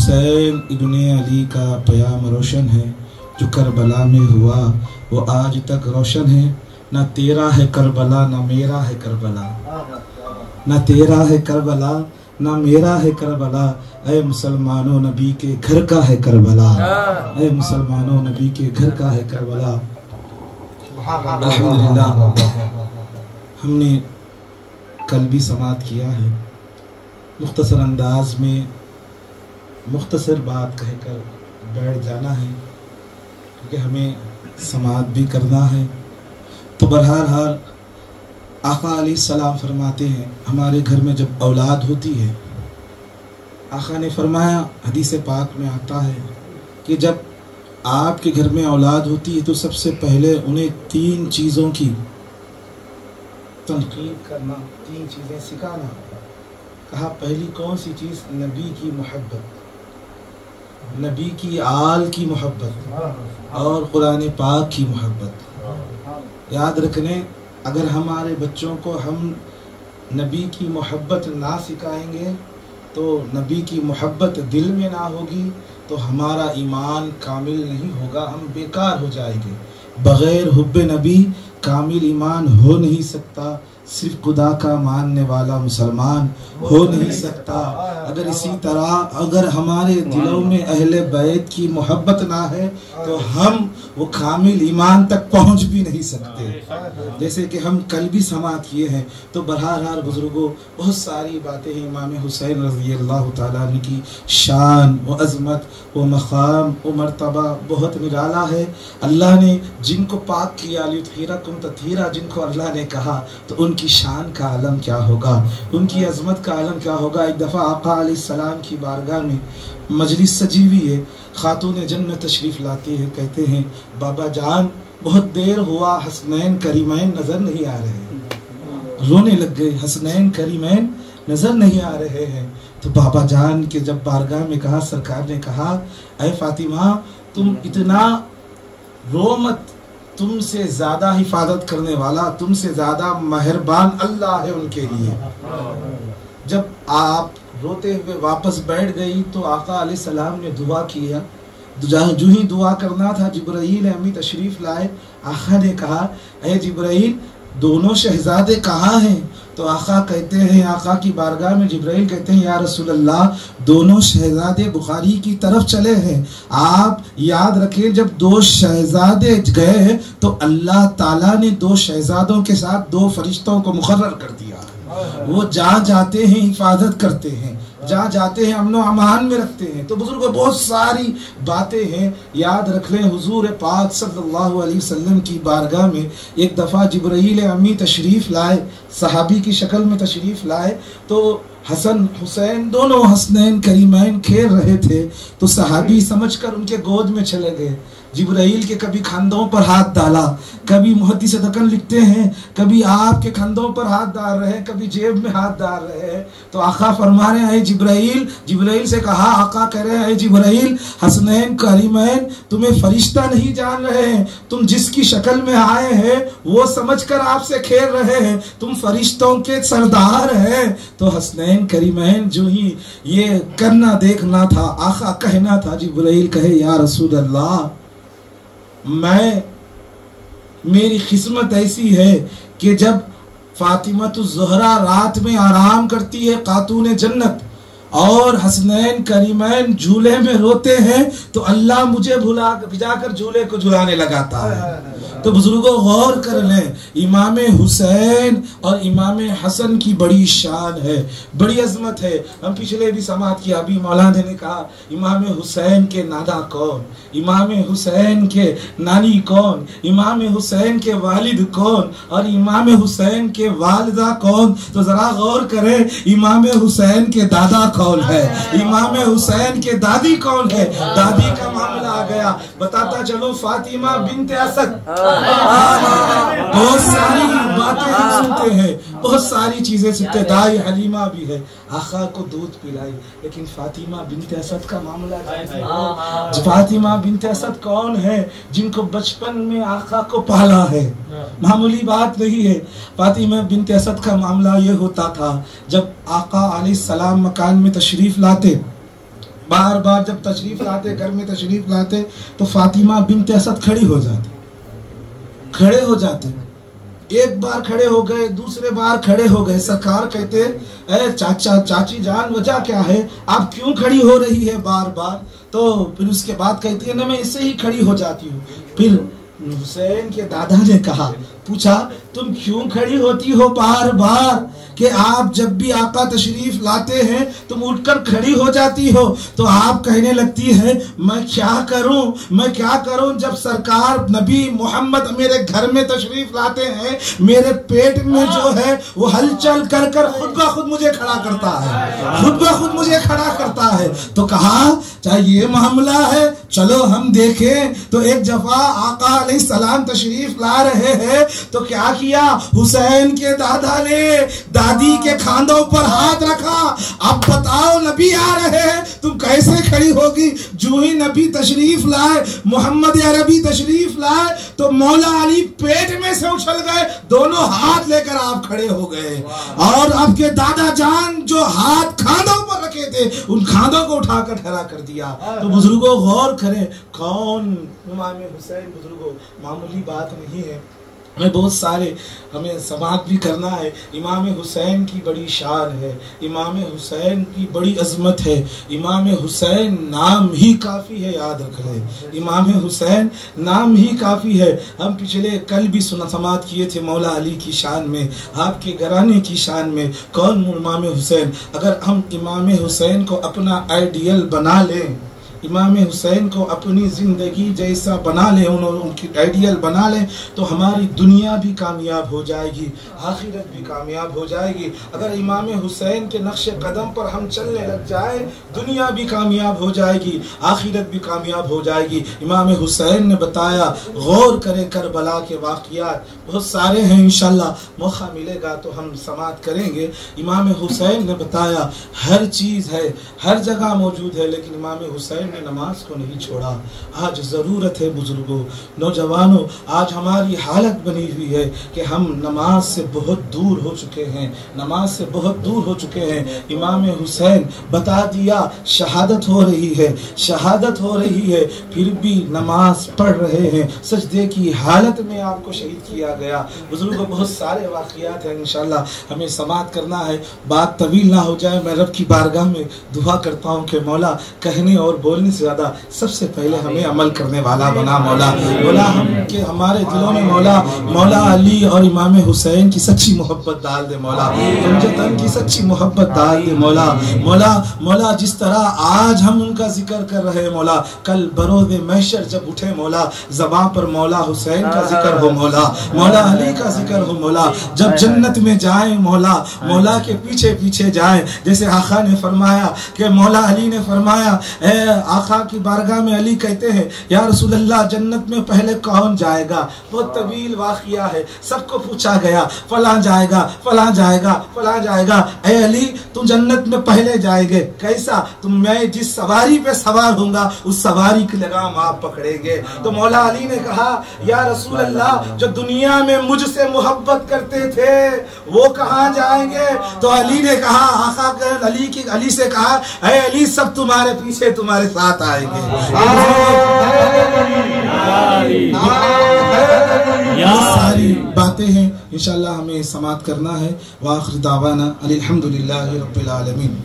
हुसैन इब्न अली का प्याम रोशन है, जो करबला में हुआ वो आज तक रोशन है। ना तेरा है करबला ना मेरा है करबला, ना तेरा है करबला ना मेरा है करबला, ऐ मुसलमानों नबी के घर का है करबला, ऐ मुसलमानों नबी के घर का है करबला। अल्हम्दुलिल्लाह हमने कल भी समात किया है, मुख्तसर अंदाज में मुख्तसर बात कहकर बैठ जाना है, क्योंकि हमें समात भी करना है। तो बहरहाल आका अलैहिस्सलाम फरमाते हैं, हमारे घर में जब औलाद होती है, आका ने फरमाया, हदीस पाक में आता है कि जब आपके घर में औलाद होती है तो सबसे पहले उन्हें 3 चीज़ों की तनकीद करना, 3 चीज़ें सिखाना। कहा पहली कौन सी चीज़? नबी की मोहब्बत, नबी की आल की मोहब्बत और कुरान पाक की मोहब्बत। याद रखने, अगर हमारे बच्चों को हम नबी की मोहब्बत ना सिखाएंगे तो नबी की मोहब्बत दिल में ना होगी तो हमारा ईमान कामिल नहीं होगा, हम बेकार हो जाएंगे। बग़ैर हुब्बे नबी कामिल ईमान हो नहीं सकता, सिर्फ खुदा का मानने वाला मुसलमान हो नहीं सकता। अगर इसी तरह अगर हमारे दिलों में अहले बैत की मोहब्बत ना है तो हम वो कामिल ईमान तक पहुंच भी नहीं सकते। जैसे कि हम कल भी समात किए हैं। तो बहरहाल बुजुर्गों, बहुत सारी बातें हैं। इमाम हुसैन रज़ी अल्लाह तआला अन्हु की शान व अज़मत व मक़ाम व मर्तबा बहुत निराला है। अल्लाह ने जिनको पाक किया लियुत्हिरकुम तत्हीरा, जिनको अल्लाह ने कहा तो उनकी शान का आलम क्या होगा, उनकी अज़मत का आलम क्या होगा। एक दफ़ा आका अलैहिस्सलाम की बारगाह में मजलिस सजी हुई है, खातून जन्नत तशरीफ़ लाती है, कहते हैं बाबा जान बहुत देर हुआ, हसनैन करीमैन नज़र नहीं आ रहे। रोने लग गए, हसनैन करीमैन नज़र नहीं आ रहे हैं। तो बाबा जान के जब बारगाह में कहा, सरकार ने कहा, ऐ फातिमा तुम इतना रो मत, तुमसे ज़्यादा हिफाजत करने वाला, तुमसे ज़्यादा मेहरबान अल्लाह है उनके लिए। जब आप रोते हुए वापस बैठ गई तो आका अलैहिस्सलाम ने दुआ किया। जो ही दुआ करना था जिब्राइल अमी तशरीफ़ लाए। आका ने कहा, ऐ जिब्राइल दोनों शहजादे कहाँ हैं? तो आका कहते हैं, आका की बारगाह में जिब्राइल कहते हैं, या रसूल अल्लाह दोनों शहजादे बुखारी की तरफ चले हैं। आप याद रखें, जब 2 शहजादे गए तो अल्लाह ताला ने 2 शहजादों के साथ 2 फरिश्तों को मुकर्रर कर दिया। वो जहाँ जाते हैं हिफाजत करते हैं, जहाँ जाते हैं अमन व अमान में रखते हैं। तो बुजुर्गों बहुत सारी बातें हैं, याद रख लें। हुजूर पाक सल्लल्लाहु अलैहि वसल्लम की बारगाह में एक दफ़ा जिब्राइल अमी तशरीफ़ लाए, सहाबी की शक्ल में तशरीफ़ लाए। तो हसन हुसैन दोनों हसनैन करीमैन खेल रहे थे। तो सहाबी समझकर उनके गोद में चले गए। जिब्राइल के कभी कंधों पर हाथ डाला, कभी मुहद्दिस दकन लिखते हैं कभी आपके कंधों पर हाथ डाल रहे हैं, कभी जेब में हाथ डाल रहे हैं। तो आका फरमा रहे हैं, जिब्राइल, जिब्राइल से कहा, आका कह रहे हैं, जिब्राइल हसनैन करीमैन तुम्हें फरिश्ता नहीं जान रहे हैं, तुम जिसकी शक्ल में आए हैं वो समझकर आपसे खेल रहे हैं, तुम फरिश्तों के सरदार हैं। तो हसनैन करीमैन जो ही ये करना देखना था, आका कहना था, जिब्राइल कहे, या रसूल अल्लाह मेरी किस्मत ऐसी है कि जब फातिमा तो ज़हरा रात में आराम करती है खातून जन्नत और हसनैन करीमैन झूले में रोते हैं तो अल्लाह मुझे भिजाकर झूले को झुलाने लगाता है। तो बुजुर्गों गौर कर लें, इमाम हुसैन और इमाम हसन की बड़ी शान है, बड़ी अजमत है। हम पिछले भी समात किया, अभी मौलाना ने कहा इमाम हुसैन के नाना कौन, इमाम हुसैन के नानी कौन, इमाम हुसैन के वालिद कौन और इमाम हुसैन के वालिदा कौन। तो जरा गौर करें, इमाम हुसैन के दादा कौन है, इमाम हुसैन के दादी कौन है। दादी का मामला आ गया, बताता चलो, फातिमा बिन्त असद। बहुत सारी बातें हम सुनते हैं, बहुत सारी चीजें सुनते। दाई हलीमा भी है, आका को दूध पिलाई, लेकिन फातिमा बिन्त असद का मामला है। फातिमा बिन्त असद कौन है? जिनको बचपन में आका को पाला है, मामूली बात नहीं है। फातिमा बिन्त असद का मामला ये होता था, जब आका अलैहिस्सलाम मकान में तशरीफ लाते بار بار جب تشریف لاتے، گھر میں تشریف لاتے تو فاطمہ بنت اسد کھڑی ہو جاتے، ایک بار کھڑے ہو گئے، دوسرے بار کھڑے ہو گئے، سرکار کہتے اے چاچا چاچی جان وجہ کیا ہے، آپ کیوں کھڑی ہو رہی ہے بار بار؟ تو پھر اس کے بعد کہتی ہے نا میں اس سے ہی کھڑی ہو جاتی ہوں۔ پھر حسین کے دادا نے کہا، پوچھا تم کیوں کھڑی ہوتی ہو بار بار؟ کہ آپ جب بھی آقا تشریف لاتے ہیں تم اٹھ کر کھڑی ہو جاتی ہو۔ تو آپ کہنے لگتی ہے میں کیا کروں جب سرکار نبی محمد میرے گھر میں تشریف لاتے ہیں، میرے پیٹ میں جو ہے وہ ہلچل کر کر خود بخود مجھے کھڑا کرتا ہے، تو کہا چاہے یہ معاملہ ہے چلو ہم دیکھیں۔ تو ایک دفعہ آقا علیہ السلام تشریف لا رہے ہیں تو کیا کیا، حسین کے دادا نے دادی کے کھاندوں پر ہاتھ رکھا، اب بتاؤ نبی آ رہے ہیں تم کیسے کھڑی ہوگی؟ جو ہی نبی تشریف لائے، محمد عربی تشریف لائے تو مولا علی پیٹ میں سے اچھل گئے، دونوں ہاتھ لے کر آپ کھڑے ہو گئے، اور آپ کے دادا جان جو ہاتھ کھاندوں پر رکھے تھے ان کھاندوں کو اٹھا کر کھڑا کر دیا۔ تو بزرگوں غور کریں کون امام حسین، بزرگوں معمولی بات نہیں ہے، ہمیں بہت سارے ہمیں سماعت بھی کرنا ہے۔ امام حسین کی بڑی شان ہے، امام حسین کی بڑی عظمت ہے، امام حسین نام ہی کافی ہے، یاد رکھ لیں امام حسین نام ہی کافی ہے۔ ہم پچھلے کل بھی سماعت کیے تھے مولا علی کی شان میں، آپ کے گھرانے کی شان میں، کون امام حسین۔ اگر ہم امام حسین کو اپنا آئیڈیل بنا لیں، امام حسین کو اپنی زندگی جیسا بنا لیں، ان کی آئیڈیل بنا لیں، تو ہماری دنیا بھی کامیاب ہو جائے گی، آخرت بھی کامیاب ہو جائے گی۔ اگر امام حسین کے نقش قدم پر ہم چلنے لگ جائیں، دنیا بھی کامیاب ہو جائے گی، آخرت بھی کامیاب ہو جائے گی۔ امام حسین نے بتایا، غور کریں کربلا کے واقعات بہت سارے ہیں، انشاءاللہ موقع ملے گا تو ہم سماعت کریں گے۔ امام حسین نے بتایا ہر چیز ہے، ہر جگہ موجود ہے، لیکن امام حسین نے نماز کو نہیں چھوڑا۔ آج ضرورت ہے بزرگوں، نوجوانوں، آج ہماری حالت بنی ہوئی ہے کہ ہم نماز سے بہت دور ہو چکے ہیں، امام حسین بتا دیا شہادت ہو رہی ہے، پھر بھی نماز پڑھ رہے ہیں، سجدے کی حالت میں آپ کو شہید کیا گیا۔ بزرگوں بہت سارے واقعات ہیں، انشاءاللہ ہمیں سماعت کرنا ہے، بات طویل نہ ہو جائے۔ میں رب کی بارگاہ میں دعا کرتا ہوں کہ مولا کہنے اور بولنے سے زیادہ سب سے پہلے ہمیں عمل کرنے والا بنا، مولا ہم کہ ہمارے دلوں میں مولا علی اور امام حسین کی سچی محبت ڈال دے، مولا کی سچی محبت ڈال دے، مولا جس طرح آج ہم ان کا ذکر کر رہے ہیں، مولا کل بروز محشر جب اٹھے، مولا زباں پر مولا حسین کا ذکر ہو، مولا علی کا ذکر ہو، مولا جب جنت میں جائیں، مولا کے پیچھے پیچھے جائیں، جیسے آقا نے فرمایا کہ مولا علی نے فرمایا، اے آقا کی بارگاہ میں علی کہتے ہیں یا رسول اللہ جنت میں پہلے کون جائے گا؟ بہت طویل واقعہ ہے، سب کو پوچھا گیا، فلاں جائے گا، اے علی تم جنت میں پہلے جائے گے، کیسا؟ میں جس سواری پہ سوار ہوں گا اس سواری کی لگام آپ پکڑیں گے۔ تو مولا علی نے کہا یا رسول اللہ جو دنیا میں مجھ سے محبت کرتے تھے وہ کہاں جائیں گے؟ تو علی نے کہا، آقا علی سے کہا، اے علی سب تمہارے پیچھے تمہارے ساتھ آئیں گے۔ یہ ساری باتیں ہیں، انشاءاللہ ہمیں سماعت کرنا ہے۔ وآخر دعوانا الحمدللہ رب العالمین۔